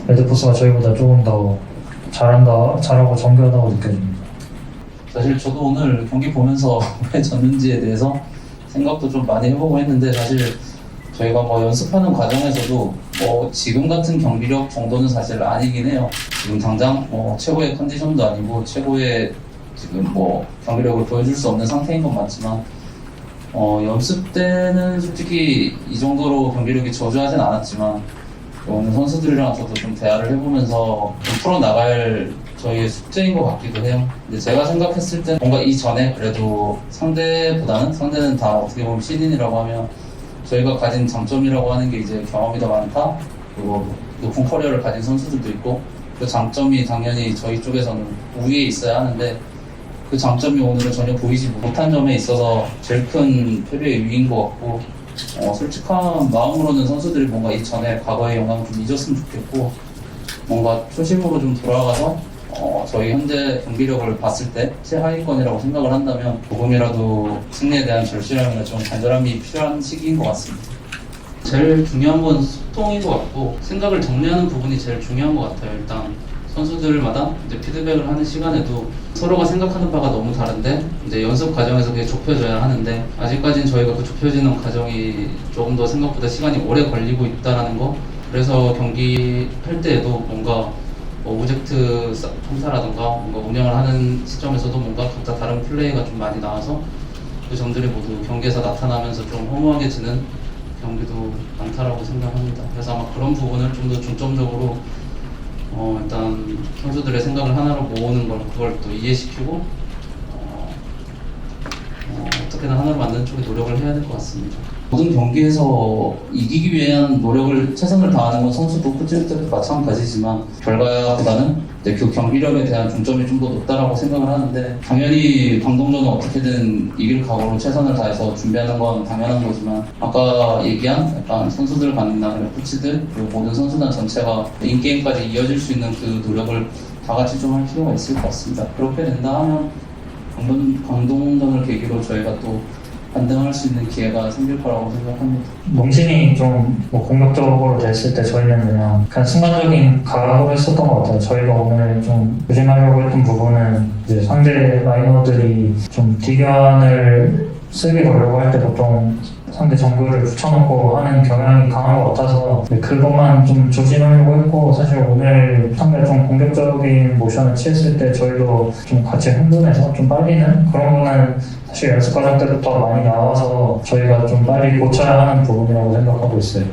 레드포스가 저희보다 조금 더 잘하고 정교하다고 느껴집니다. 사실 저도 오늘 경기 보면서 왜 졌는지에 대해서 생각도 좀 많이 해보고 했는데, 사실 저희가 뭐 연습하는 과정에서도 지금 같은 경기력 정도는 사실 아니긴 해요. 지금 당장 최고의 컨디션도 아니고 최고의 지금 경기력을 보여줄 수 없는 상태인 건 맞지만, 연습 때는 솔직히 이 정도로 경기력이 저조하진 않았지만, 오늘 선수들이랑 저도 좀 대화를 해보면서 좀 풀어나갈 저희의 숙제인 것 같기도 해요. 근데 제가 생각했을 때 뭔가 이전에 그래도 상대는 다 어떻게 보면 신인이라고 하면 저희가 가진 장점이라고 하는 게 이제 경험이 더 많다, 그리고 높은 커리어를 가진 선수들도 있고, 그 장점이 당연히 저희 쪽에서는 우위에 있어야 하는데, 그 장점이 오늘은 전혀 보이지 못한 점에 있어서 제일 큰 패배의 위인 것 같고, 솔직한 마음으로는 선수들이 뭔가 이전에 과거의 영광을 좀 잊었으면 좋겠고, 뭔가 초심으로 좀 돌아가서 저희 현재 경기력을 봤을 때 최하위권이라고 생각을 한다면 조금이라도 승리에 대한 절실함이나 좀 간절함이 필요한 시기인 것 같습니다. 제일 중요한 건 소통인 것 같고, 생각을 정리하는 부분이 제일 중요한 것 같아요. 일단 선수들마다 이제 피드백을 하는 시간에도 서로가 생각하는 바가 너무 다른데, 이제 연습 과정에서 그게 좁혀져야 하는데, 아직까지는 저희가 그 좁혀지는 과정이 조금 더 생각보다 시간이 오래 걸리고 있다는 거. 그래서 경기할 때에도 뭔가 오브젝트 탐사라든가 뭔가 운영을 하는 시점에서도 뭔가 각자 다른 플레이가 좀 많이 나와서 그 점들이 모두 경기에서 나타나면서 좀 허무하게지는 경기도 많다라고 생각합니다. 그래서 아마 그런 부분을 좀 더 중점적으로 일단 선수들의 생각을 하나로 모으는 걸, 그걸 또 이해시키고 어떻게든 하나로 만드는 쪽에 노력을 해야 될 것 같습니다. 모든 경기에서 이기기 위한 노력을 최선을 다하는 건 선수도 코치일 때도 마찬가지지만, 결과보다는 이제 그 경기력에 대한 중점이 좀 더 높다라고 생각을 하는데, 당연히 광동전은 어떻게든 이길 각오로 최선을 다해서 준비하는 건 당연한 거지만, 아까 얘기한 약간 선수들 간이나 코치들 그리고 모든 선수단 전체가 인게임까지 이어질 수 있는 그 노력을 다 같이 좀 할 필요가 있을 것 같습니다. 그렇게 된다 하면 광동전을 계기로 저희가 또 반등할 수 있는 기회가 생길 거라고 생각합니다. 몽신이 좀 공격적으로 됐을 때 저희는 그냥 순간적인 각오를 했었던 것 같아요. 저희가 오늘 좀 조심하려고 했던 부분은 이제 상대 라이너들이 좀 디견을 세게 걸려고 할 때 보통 상대 정글을 붙여놓고 하는 경향이 강한 것 같아서 그것만 좀 조심하려고 했고, 사실 오늘 상대 좀 공격적인 모션을 취했을 때 저희도 좀 같이 흥분해서 좀 빨리는 그런 거는 사실 연습 과정 때부터 많이 나와서 저희가 좀 빨리 고쳐야 하는 부분이라고 생각하고 있어요.